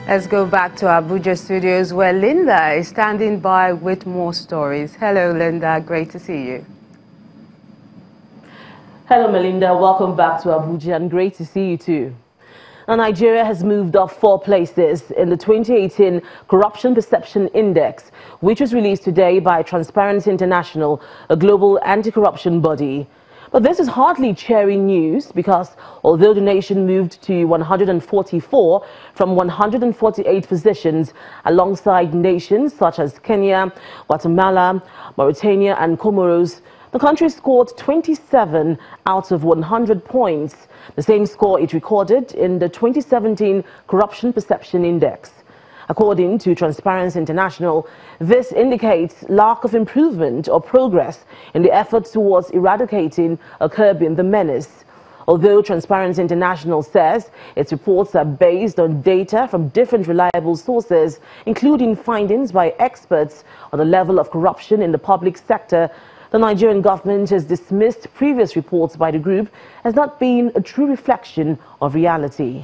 Let's go back to Abuja studios where Linda is standing by with more stories. Hello, Linda. Great to see you. Hello, Melinda. Welcome back to Abuja and great to see you too. Now, Nigeria has moved up 4 places in the 2018 Corruption Perception Index, which was released today by Transparency International, a global anti-corruption body. But this is hardly cheery news because although the nation moved to 144 from 148 positions alongside nations such as Kenya, Guatemala, Mauritania and Comoros, the country scored 27 out of 100 points, the same score it recorded in the 2017 Corruption Perception Index. According to Transparency International, this indicates lack of improvement or progress in the efforts towards eradicating or curbing the menace. Although Transparency International says its reports are based on data from different reliable sources, including findings by experts on the level of corruption in the public sector, the Nigerian government has dismissed previous reports by the group as not being a true reflection of reality.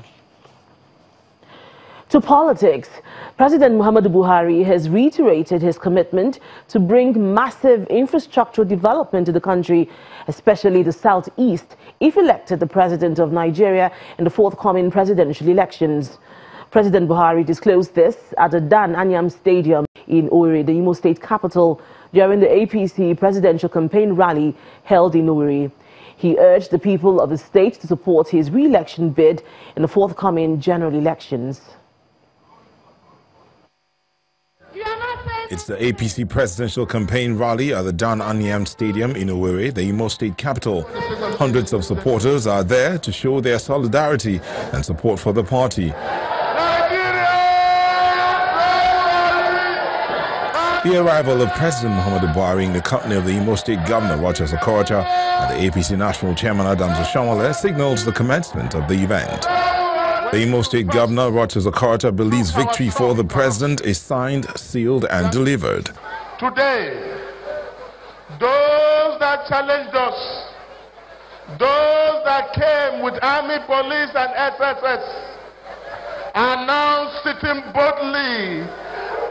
To politics, President Muhammadu Buhari has reiterated his commitment to bring massive infrastructural development to the country, especially the southeast, if elected the president of Nigeria in the forthcoming presidential elections. President Buhari disclosed this at the Dan Anyam Stadium in Owerri, the Imo State capital, during the APC presidential campaign rally held in Owerri. He urged the people of the state to support his re-election bid in the forthcoming general elections. It's the APC presidential campaign rally at the Dan Anyam Stadium in Owerri, the Imo State capital. Hundreds of supporters are there to show their solidarity and support for the party. The arrival of President Muhammadu Buhari in the company of the Imo State Governor Rochas Okorocha and the APC National Chairman Adams Oshiomhole signals the commencement of the event. The Imo State Governor Rochas Okorocha believes victory for the president is signed, sealed and delivered. Today, those that challenged us, those that came with army, police and SSS are now sitting boldly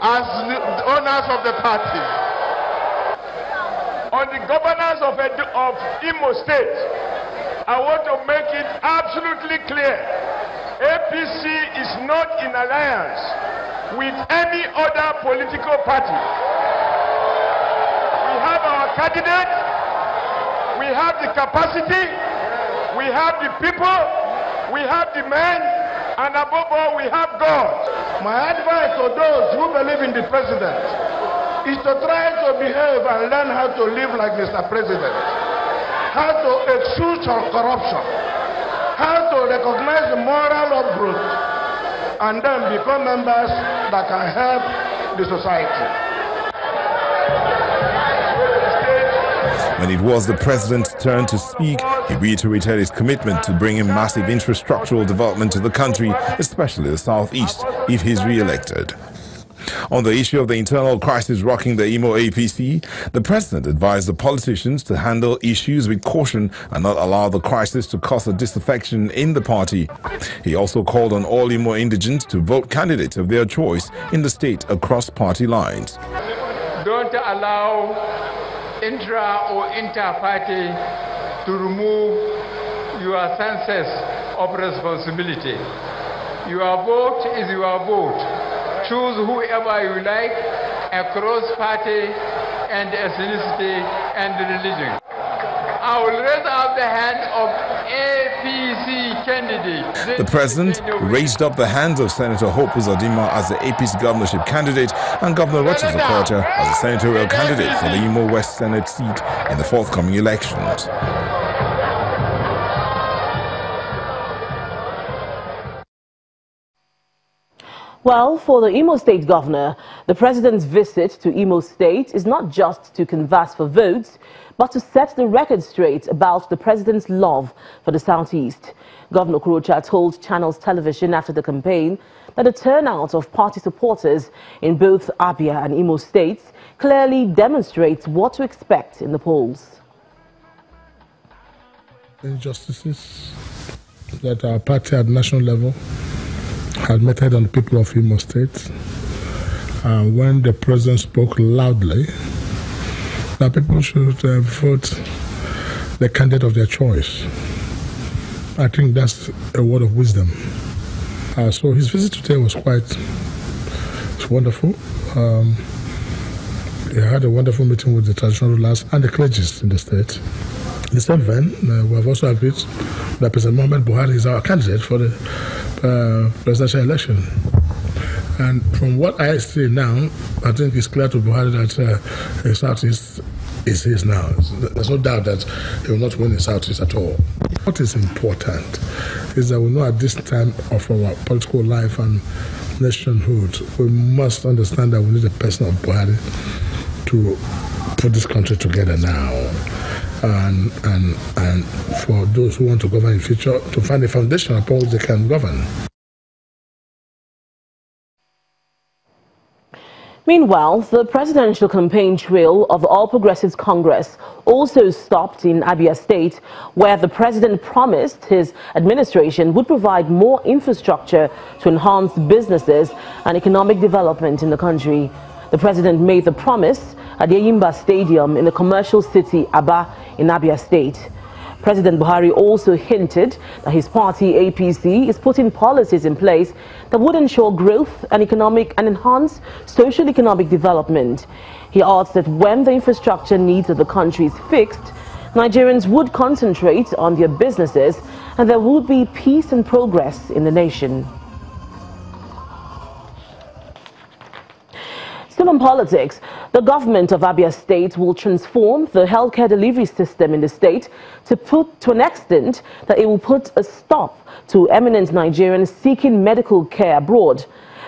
as the owners of the party. On the governance of Imo State, I want to make it absolutely clear. APC is not in alliance with any other political party. We have our candidate, we have the capacity, we have the people, we have the men, and above all, we have God. My advice to those who believe in the president is to try to behave and learn how to live like Mr. President, how to excuse corruption, how to recognize the moral of growth, and then become members that can help the society. When it was the president's turn to speak, he reiterated his commitment to bringing massive infrastructural development to the country, especially the southeast, if he's re-elected. On the issue of the internal crisis rocking the Imo APC, the president advised the politicians to handle issues with caution and not allow the crisis to cause a disaffection in the party. He also called on all Imo indigents to vote candidates of their choice in the state across party lines. Don't allow intra or inter-party to remove your senses of responsibility. Your vote is your vote. Choose whoever you like across party and ethnicity and religion. I will raise up the hand of APC candidate. The president raised up the hands of Senator Hope Uzodinma as the APC governorship candidate and Governor Rochas Okorocha as the senatorial candidate for the Imo West Senate seat in the forthcoming elections. Well, for the Imo State governor, the president's visit to Imo State is not just to canvass for votes, but to set the record straight about the president's love for the southeast. Governor Okorocha told Channels Television after the campaign that the turnout of party supporters in both Abia and Imo states clearly demonstrates what to expect in the polls. Injustices that our party at national level admitted on the people of Imo State. When the president spoke loudly, that people should vote the candidate of their choice. I think that's a word of wisdom. So his visit today was quite wonderful. He had a wonderful meeting with the traditional rulers and the clergies in the state. In the same vein, we have also agreed that President Mohamed Buhari is our candidate for the presidential election. And from what I see now, I think it's clear to Buhari that the Southeast is his now. There's no doubt that he will not win the Southeast at all. What is important is that we know at this time of our political life and nationhood, we must understand that we need a person of Buhari to put this country together now. And for those who want to govern in the future, to find a foundation upon which they can govern. Meanwhile, the presidential campaign trail of the All Progressives Congress also stopped in Abia State, where the president promised his administration would provide more infrastructure to enhance businesses and economic development in the country. The president made the promise at the Eyimba Stadium in the commercial city Aba in Abia State. President Buhari also hinted that his party, APC, is putting policies in place that would ensure growth and enhance socio-economic development. He adds that when the infrastructure needs of the country is fixed, Nigerians would concentrate on their businesses and there would be peace and progress in the nation. Still on politics, the government of Abia State will transform the healthcare delivery system in the state to an extent that it will put a stop to eminent Nigerians seeking medical care abroad.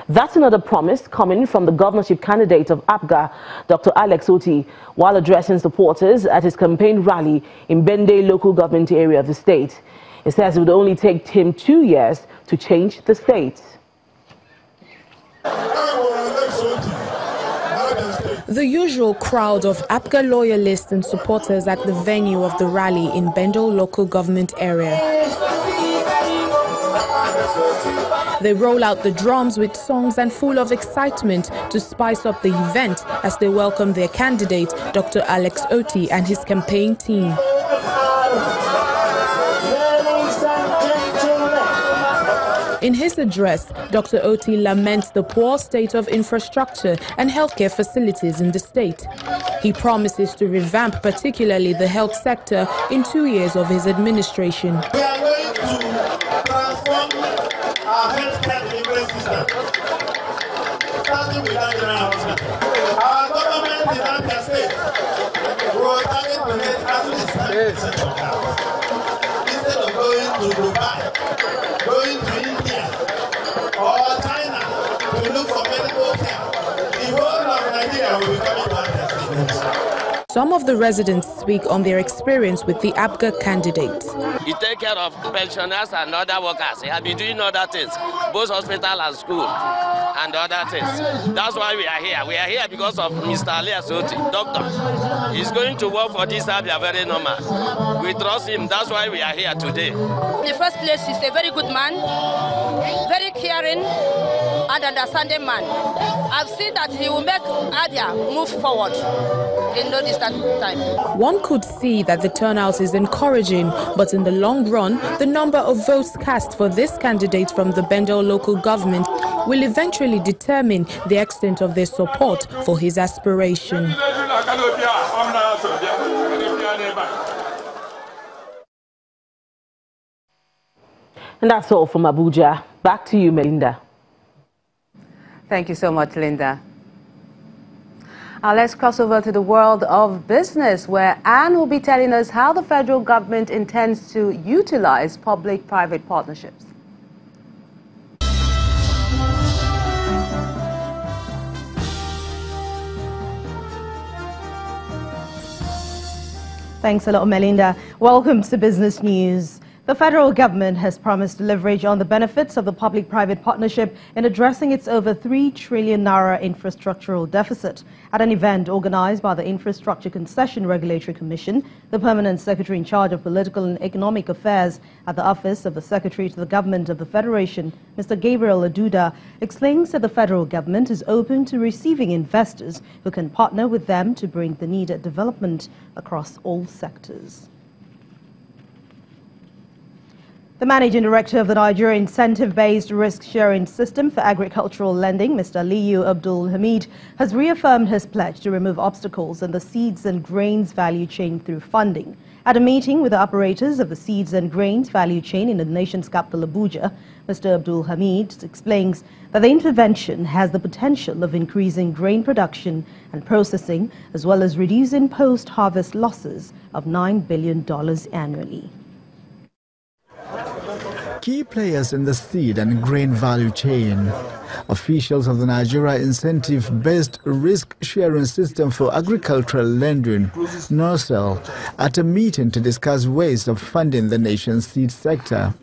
That's another promise coming from the governorship candidate of APGA, Dr. Alex Oti, while addressing supporters at his campaign rally in Bende local government area of the state. He says it would only take him 2 years to change the state. The usual crowd of APGA loyalists and supporters at the venue of the rally in Bendo local government area. They roll out the drums with songs and full of excitement to spice up the event as they welcome their candidate, Dr. Alex Oti, and his campaign team. In his address, Dr. Oti laments the poor state of infrastructure and healthcare facilities in the state. He promises to revamp particularly the health sector in 2 years of his administration. We are going to transform our healthcare delivery system, starting with that general hospital. Our government in Abia State will target to get as much as 10% of that. Instead of going to Dubai, going to India or China to look for medical care, the whole of Nigeria will be coming to Abia State. Some of the residents speak on their experience with the APGA candidate. He take care of pensioners and other workers. He has been doing other things, both hospital and school and other things. That's why we are here. We are here because of Mr. Alex Oti, doctor. He's going to work for this Abia very normal. We trust him. That's why we are here today. In the first place, he's a very good man, very caring and understanding man. I've seen that he will make Abia move forward in no distant time. One could see that the turnout is encouraging, but in the long run, the number of votes cast for this candidate from the Bendo local government will eventually determine the extent of their support for his aspiration. And that's all from Abuja. Back to you, Melinda. Thank you so much, Linda. Now let's cross over to the world of business, where Anne will be telling us how the federal government intends to utilize public-private partnerships. Thanks a lot, Melinda. Welcome to Business News. The federal government has promised to leverage on the benefits of the public-private partnership in addressing its over 3 trillion naira infrastructural deficit. At an event organized by the Infrastructure Concession Regulatory Commission, the permanent secretary in charge of political and economic affairs at the office of the secretary to the government of the Federation, Mr. Gabriel Aduda, explains that the federal government is open to receiving investors who can partner with them to bring the needed development across all sectors. The Managing Director of the Nigeria Incentive-Based Risk-Sharing System for Agricultural Lending, Mr. Aliyu Abdul Hamid, has reaffirmed his pledge to remove obstacles in the seeds and grains value chain through funding. At a meeting with the operators of the seeds and grains value chain in the nation's capital, Abuja, Mr. Abdul Hamid explains that the intervention has the potential of increasing grain production and processing, as well as reducing post-harvest losses of $9 billion annually. Key players in the seed and grain value chain. Officials of the Nigeria Incentive-Based Risk-Sharing System for Agricultural Lending, NIRSAL, at a meeting to discuss ways of funding the nation's seed sector.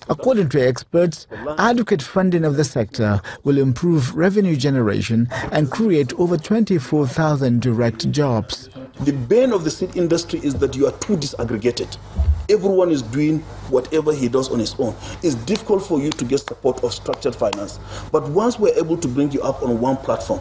According to experts, adequate funding of the sector will improve revenue generation and create over 24,000 direct jobs. The bane of the seed industry is that you are too disaggregated. Everyone is doing whatever he does on his own. It's difficult for you to get support of structured finance. But once we're able to bring you up on one platform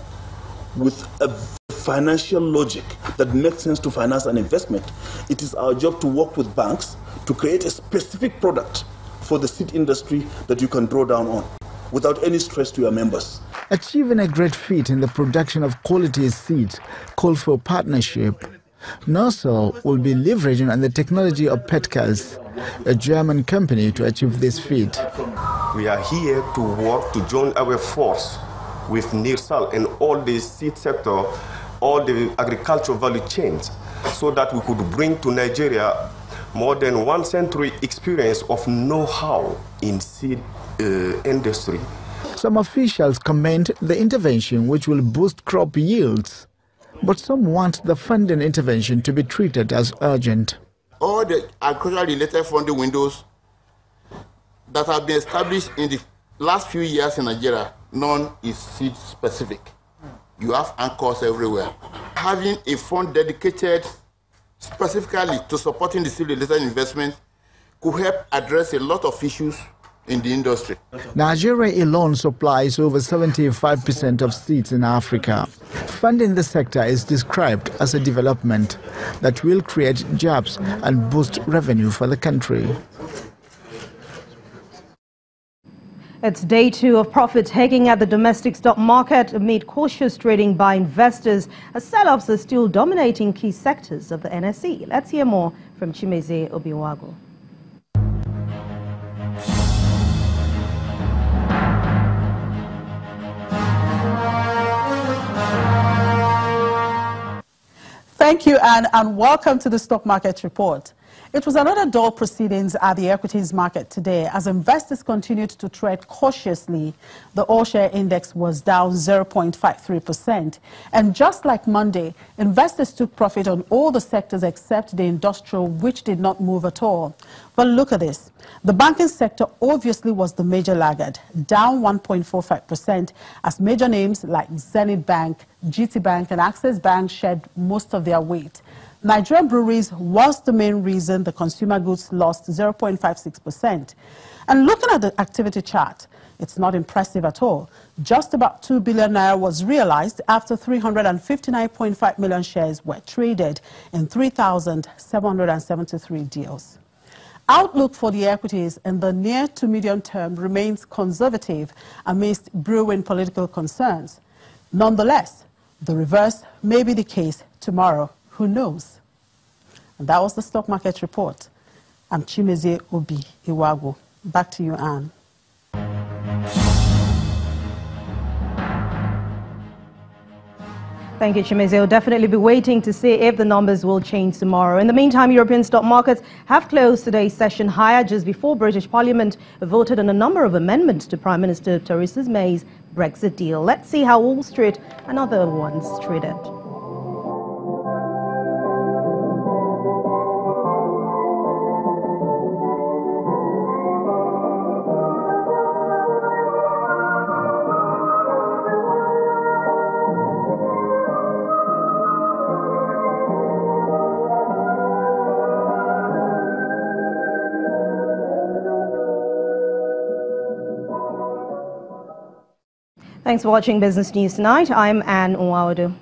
with a financial logic that makes sense to finance an investment, it is our job to work with banks to create a specific product for the seed industry that you can draw down on without any stress to your members. Achieving a great feat in the production of quality seeds call for partnership. NIRSAL will be leveraging on the technology of Pt.3, a German company, to achieve this feat. We are here to work to join our force with NIRSAL and all the seed sector, all the agricultural value chains, so that we could bring to Nigeria more than 1 century experience of know-how in seed industry. Some officials comment the intervention, which will boost crop yields. But some want the funding intervention to be treated as urgent. All the agricultural-related funding windows that have been established in the last few years in Nigeria, none is seed-specific. You have anchors everywhere. Having a fund dedicated specifically to supporting the seed-related investment could help address a lot of issues in the industry. Nigeria alone supplies over 75% of seeds in Africa. Funding the sector is described as a development that will create jobs and boost revenue for the country. It's day 2 of profit-taking at the domestic stock market amid cautious trading by investors, as sell-offs are still dominating key sectors of the NSE. Let's hear more from Chimeze Obiwago. Thank you, Anne, and welcome to the Stock Market Report. It was another dull proceedings at the equities market today as investors continued to tread cautiously. The all-share index was down 0.53%. And just like Monday, investors took profit on all the sectors except the industrial, which did not move at all. But look at this. The banking sector obviously was the major laggard, down 1.45%, as major names like Zenith Bank, GT Bank, and Access Bank shed most of their weight. Nigerian breweries was the main reason the consumer goods lost 0.56%. And looking at the activity chart, it's not impressive at all. Just about 2 billion naira was realized after 359.5 million shares were traded in 3,773 deals. Outlook for the equities in the near to medium term remains conservative amidst brewing political concerns. Nonetheless, the reverse may be the case tomorrow. Who knows? And that was the Stock Market Report. I'm Chimeze Obiwago. Back to you, Anne. Thank you, Chimeze. We'll definitely be waiting to see if the numbers will change tomorrow. In the meantime, European stock markets have closed today's session higher just before British Parliament voted on a number of amendments to Prime Minister Theresa May's Brexit deal. Let's see how Wall Street and other ones traded. Thanks for watching Business News Tonight. I'm Anne Nwaudu.